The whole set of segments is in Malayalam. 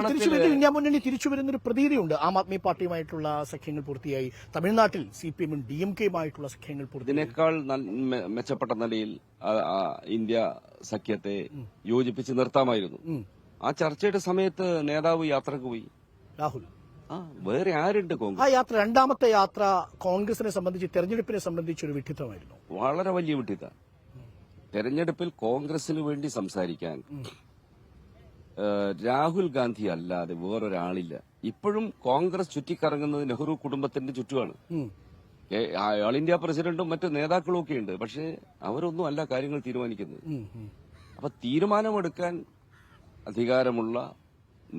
ഇന്ത്യ മുന്നണി തിരിച്ചുവരുന്നൊരു പ്രതീതിയുണ്ട്. ആം ആദ്മി പാർട്ടിയുമായിട്ടുള്ള സഖ്യങ്ങൾ പൂർത്തിയായി. തമിഴ്നാട്ടിൽ CPM-ഉം DMK-യുമായിട്ടുള്ള സഖ്യങ്ങൾ പൂർത്തിയായി. ഇതിനേക്കാൾ മെച്ചപ്പെട്ട നിലയിൽ ഇന്ത്യ സഖ്യത്തെ യോജിപ്പിച്ച് നിർത്താമായിരുന്നു. ആ ചർച്ചയുടെ സമയത്ത് നേതാവ് യാത്രക്ക് പോയി. രാഹുൽ വേറെ ആരുണ്ട് കോൺഗ്രസ്? ആ യാത്ര, രണ്ടാമത്തെ യാത്ര കോൺഗ്രസിനെ സംബന്ധിച്ച്, തെരഞ്ഞെടുപ്പിനെ സംബന്ധിച്ച് ഒരു വിഡ്ഢിത്തമായിരുന്നു. വളരെ വലിയ വിഡ്ഢിത്തം. തെരഞ്ഞെടുപ്പിൽ കോൺഗ്രസിന് വേണ്ടി സംസാരിക്കാൻ രാഹുൽ ഗാന്ധി അല്ലാതെ വേറൊരാളില്ല. ഇപ്പോഴും കോൺഗ്രസ് ചുറ്റിക്കറങ്ങുന്നത് നെഹ്റു കുടുംബത്തിന്റെ ചുറ്റുമാണ്. ആൾ ഇന്ത്യ പ്രസിഡന്റും മറ്റു നേതാക്കളും ഒക്കെ ഉണ്ട്. പക്ഷെ അവരൊന്നും അല്ല കാര്യങ്ങൾ തീരുമാനിക്കുന്നത്. അപ്പൊ തീരുമാനമെടുക്കാൻ അധികാരമുള്ള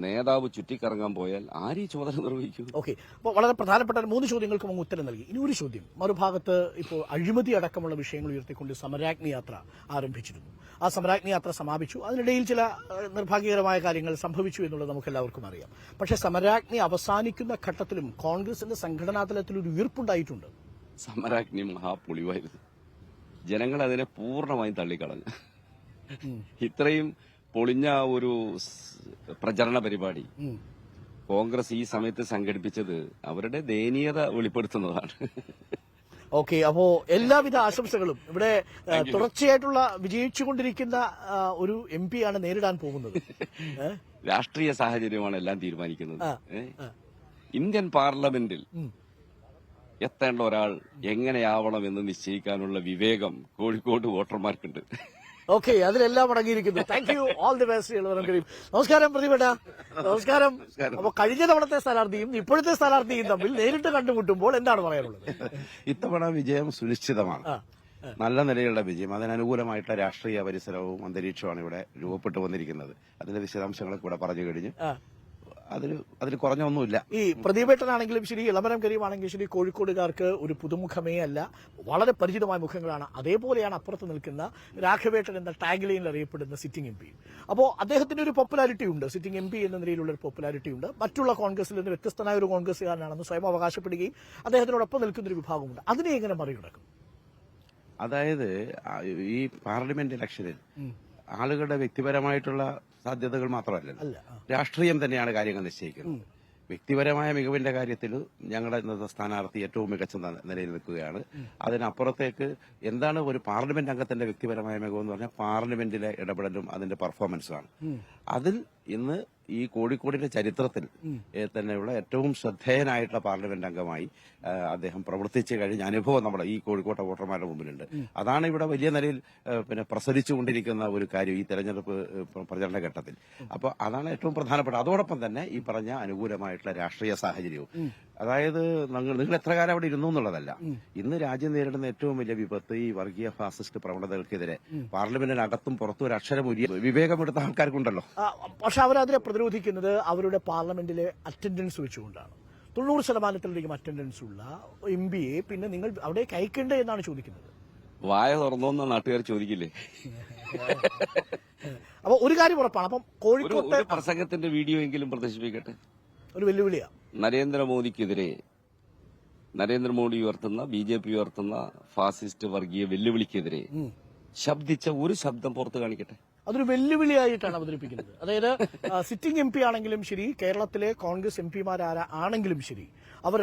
നേതാവ് ചുറ്റിക്കറങ്ങാൻ പോയാൽ ആരീ ചുമതല നിർവഹിക്കും? ഓക്കെ, അപ്പോൾ വളരെ പ്രധാനപ്പെട്ട 3 ചോദ്യങ്ങൾക്ക് മുമ്പ് ഉത്തരം നൽകി. ഇനി ഒരു ചോദ്യം. മറുഭാഗത്ത് ഇപ്പോൾ അഴിമതി അടക്കമുള്ള വിഷയങ്ങൾ ഉയർത്തിക്കൊണ്ട് സമരാഗ്നി യാത്ര ആരംഭിച്ചിരുന്നു. ആ സമരാഗ്നി യാത്ര സമാപിച്ചു. അതിനിടയിൽ ചില നിർഭാഗ്യകരമായ കാര്യങ്ങൾ സംഭവിച്ചു എന്നുള്ളത് നമുക്കെല്ലാവർക്കും അറിയാം. പക്ഷേ സമരാഗ്നി അവസാനിക്കുന്ന ഘട്ടത്തിലും കോൺഗ്രസിന്റെ സംഘടനാ തലത്തിൽ ഒരു ഉയർപ്പുണ്ടായിട്ടുണ്ട്. സമരാഗ്നി മഹാപൊളിവായിരുന്നു. ജനങ്ങൾ അതിനെ പൂർണ്ണമായും തള്ളിക്കളഞ്ഞു. ഇത്രയും പൊളിഞ്ഞ ഒരു പ്രചരണ പരിപാടി കോൺഗ്രസ് ഈ സമയത്ത് സംഘടിപ്പിച്ചത് അവരുടെ ദയനീയത വെളിപ്പെടുത്തുന്നതാണ്. ഓക്കെ, അപ്പോ എല്ലാവിധ ആശംസകളും. ഇവിടെ തുടർച്ചയായിട്ടുള്ള വിജയിച്ചുകൊണ്ടിരിക്കുന്ന ഒരു MP ആണ് നേരിടാൻ പോകുന്നത്. രാഷ്ട്രീയ സാഹചര്യമാണ് എല്ലാം തീരുമാനിക്കുന്നത്. ഇന്ത്യൻ പാർലമെന്റിൽ എത്തേണ്ട ഒരാൾ എങ്ങനെയാവണം എന്ന് നിശ്ചയിക്കാനുള്ള വിവേകം കോഴിക്കോട് വോട്ടർമാർക്കുണ്ട്. ഓക്കെ, അതിലെല്ലാം അടങ്ങിയിരിക്കുന്നു. Thank you, all the best. നമസ്കാരം പ്രതിഭട്ട. നമസ്കാരം. അപ്പൊ കഴിഞ്ഞ തവണത്തെ സ്ഥാനാർത്ഥിയും ഇപ്പോഴത്തെ സ്ഥാനാർത്ഥിയും തമ്മിൽ നേരിട്ട് കണ്ടുമുട്ടുമ്പോൾ എന്താണ് പറയാനുള്ളത്? ഇത്തവണ വിജയം സുനിശ്ചിതമാണ്. നല്ല നിലയിലുള്ള വിജയം, അതിനനുകൂലമായിട്ടുള്ള രാഷ്ട്രീയ പരിസരവും അന്തരീക്ഷമാണ് ഇവിടെ രൂപപ്പെട്ടു വന്നിരിക്കുന്നത്. അതിന്റെ വിശദാംശങ്ങളൊക്കെ ഇവിടെ പറഞ്ഞു കഴിഞ്ഞു. അതിൽ കുറഞ്ഞൊന്നുമില്ല. ഈ പ്രദീപേട്ടനാണെങ്കിലും ശരി, ഇളമരം കരീമാണെങ്കിലും ശരി, കോഴിക്കോടുകാർക്ക് ഒരു പുതുമുഖമേ അല്ല, വളരെ പരിചിതമായ മുഖങ്ങളാണ്. അതേപോലെയാണ് അപ്പുറത്ത് നിൽക്കുന്ന രാഘവേട്ടൻ എന്ന ടാഗ്ലൈനിൽ അറിയപ്പെടുന്ന സിറ്റിംഗ് MP. അപ്പോൾ അദ്ദേഹത്തിന്റെ ഒരു പോപ്പുലാരിറ്റി ഉണ്ട്, സിറ്റിംഗ് MP എന്ന നിലയിലുള്ള ഒരു പോപ്പുലാരിറ്റി ഉണ്ട്. മറ്റുള്ള കോൺഗ്രസിൽ നിന്ന് വ്യത്യസ്തനായ ഒരു കോൺഗ്രസുകാരനാണെന്ന് സ്വയം അവകാശപ്പെടുകയും അദ്ദേഹത്തിനോടൊപ്പം നിൽക്കുന്ന ഒരു വിഭാഗമുണ്ട്. അതിനെ എങ്ങനെ മറികടക്കും? അതായത് ഈ പാർലമെന്റ് ഇലക്ഷനിൽ ആളുകളുടെ വ്യക്തിപരമായിട്ടുള്ള സാധ്യതകൾ മാത്രമല്ല, രാഷ്ട്രീയം തന്നെയാണ് കാര്യങ്ങൾ നിശ്ചയിക്കുന്നത്. വ്യക്തിപരമായ മികവിന്റെ കാര്യത്തിൽ ഞങ്ങളുടെ ഇന്നത്തെ സ്ഥാനാർത്ഥി ഏറ്റവും മികച്ച നിലയിൽ നിൽക്കുകയാണ്. അതിനപ്പുറത്തേക്ക് എന്താണ് ഒരു പാർലമെന്റ് അംഗത്തിന്റെ വ്യക്തിപരമായ മികവെന്ന് പറഞ്ഞാൽ പാർലമെന്റിലെ ഇടപെടലും അതിന്റെ പെർഫോമൻസുമാണ്. അതിൽ ഇന്ന് ഈ കോഴിക്കോടിന്റെ ചരിത്രത്തിൽ തന്നെയുള്ള ഏറ്റവും ശ്രദ്ധേയനായിട്ടുള്ള പാർലമെന്റ് അംഗമായി അദ്ദേഹം പ്രവർത്തിച്ചു കഴിഞ്ഞ അനുഭവം നമ്മുടെ ഈ കോഴിക്കോട്ടെ വോട്ടർമാരുടെ മുമ്പിലുണ്ട്. അതാണ് ഇവിടെ വലിയ നിലയിൽ പ്രസരിച്ചുകൊണ്ടിരിക്കുന്ന ഒരു കാര്യം ഈ തെരഞ്ഞെടുപ്പ് പ്രചരണ ഘട്ടത്തിൽ. അപ്പോൾ അതാണ് ഏറ്റവും പ്രധാനപ്പെട്ട. അതോടൊപ്പം തന്നെ ഈ പറഞ്ഞ അനുകൂലമായിട്ടുള്ള രാഷ്ട്രീയ സാഹചര്യവും. അതായത് നിങ്ങൾ എത്ര കാലം അവിടെ ഇരുന്നു എന്നുള്ളതല്ല, ഇന്ന് രാജ്യം നേരിടുന്ന ഏറ്റവും വലിയ വിപത്ത് ഈ വർഗീയ ഫാസിസ്റ്റ് പ്രവണതകൾക്കെതിരെ പാർലമെന്റിനകത്തും പുറത്തും ഒരു അക്ഷരം വിവേകമെടുത്ത ആൾക്കാർക്കുണ്ടല്ലോ. പക്ഷെ അവരതിനെ പ്രതിരോധിക്കുന്നത് അവരുടെ പാർലമെന്റിലെ അറ്റൻഡൻസ് വെച്ചുകൊണ്ടാണ്. 90% അറ്റൻഡൻസ് ഉള്ള MPയെ പിന്നെ നിങ്ങൾ അവിടെ അയക്കണ്ടേ എന്നാണ് ചോദിക്കുന്നത്. വായ തുറന്നോന്ന നാട്ടുകാർ ചോദിക്കില്ലേ? അപ്പൊ ഒരു കാര്യം ഉറപ്പാണ്. അപ്പം കോഴിക്കോട്ടെ പ്രസംഗത്തിന്റെ വീഡിയോ എങ്കിലും പ്രദർശിപ്പിക്കട്ടെ. ഒരു വെല്ലുവിളിയാണ് നരേന്ദ്രമോദിക്കെതിരെ നരേന്ദ്രമോദി ഉയർത്തുന്ന BJP ഉയർത്തുന്ന ഫാസിസ്റ്റ് വർഗീയ വെല്ലുവിളിക്കെതിരെ ശബ്ദിച്ച ഒരു ശബ്ദം പുറത്തു കാണിക്കട്ടെ. അതൊരു വെല്ലുവിളിയായിട്ടാണ് അവതരിപ്പിക്കുന്നത്. അതായത് സിറ്റിംഗ് MP ആണെങ്കിലും ശരി, കേരളത്തിലെ കോൺഗ്രസ് MPമാരാണെങ്കിലും ശരി, അവർ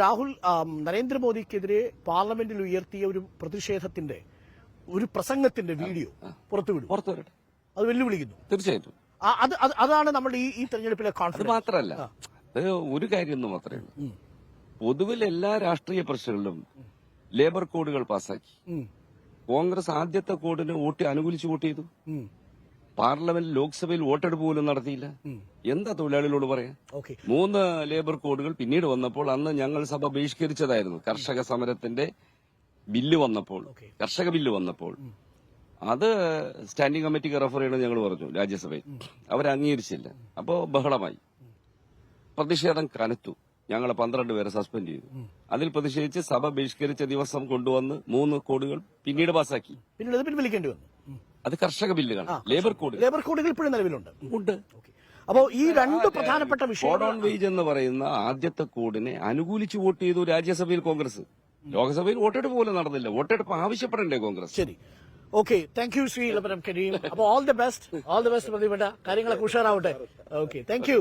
നരേന്ദ്രമോദിക്കെതിരെ പാർലമെന്റിൽ ഉയർത്തിയ ഒരു പ്രതിഷേധത്തിന്റെ ഒരു പ്രസംഗത്തിന്റെ വീഡിയോ പുറത്തുവിടും. അത് വെല്ലുവിളിക്കുന്നു. തീർച്ചയായിട്ടും അതാണ് നമ്മുടെ ഈ തെരഞ്ഞെടുപ്പിലെ കോൺഫിഡൻസ്. മാത്രമല്ല, ഒരു കാര്യം മാത്രമേ ഉള്ളൂ. പൊതുവിൽ എല്ലാ രാഷ്ട്രീയ പ്രശ്നങ്ങളിലും ലേബർ കോഡുകൾ പാസാക്കി. കോൺഗ്രസ് ആദ്യത്തെ കോഡിന് അനുകൂലിച്ച് വോട്ട് ചെയ്തു. പാർലമെന്റ് ലോക്സഭയിൽ വോട്ടെടുപ്പ് പോലും നടത്തിയില്ല. എന്താ തൊഴിലാളികളോട് പറയാൻ? 3 ലേബർ കോഡുകൾ പിന്നീട് വന്നപ്പോൾ അന്ന് ഞങ്ങൾ സഭ ബഹിഷ്കരിച്ചതായിരുന്നു. കർഷക സമരത്തിന്റെ ബില്ല് വന്നപ്പോൾ, കർഷക ബില്ല് വന്നപ്പോൾ അത് സ്റ്റാൻഡിംഗ് കമ്മിറ്റിക്ക് റെഫർ ചെയ്യണമെന്ന് ഞങ്ങൾ പറഞ്ഞു രാജ്യസഭയിൽ. അവർ അംഗീകരിച്ചില്ല. അപ്പോ ബഹളമായി, പ്രതിഷേധം കനത്തു. ഞങ്ങളെ 12 പേരെ സസ്പെൻഡ് ചെയ്തു. അതിൽ പ്രതിഷേധിച്ച് സഭ ബഹിഷ്കരിച്ച ദിവസം കൊണ്ടുവന്ന് 3 കോഡുകൾ പിന്നീട് പാസാക്കി. പിന്നീട് പിൻവലിക്കേണ്ടി വന്നു. അത് കർഷക ബില്ലുകളാണ്. ലേബർ കോഡുകൾ ഇപ്പോഴും നിലവിലുണ്ട്. അപ്പോൾ ഈ 2 പ്രധാനപ്പെട്ട വിഷയം, കോഡ് ഓൺ വേജ് എന്ന് പറയുന്ന ആദ്യത്തെ കോഡിനെ അനുകൂലിച്ച് വോട്ട് ചെയ്തു രാജ്യസഭയിൽ കോൺഗ്രസ്. ലോക്സഭയിൽ വോട്ടെടുപ്പ് പോലും നടന്നില്ല. വോട്ടെടുപ്പ് ആവശ്യപ്പെടണ്ടേ കോൺഗ്രസ്? ശരി, okay, thank you Shri Elamaram Kareem. അപ്പോൾ ഓൾ ദി ബെസ്റ്റ് പ്രതിഭട്ട. കാര്യങ്ങളൊക്കെ ഉഷാറാവട്ടെ. Okay, thank U.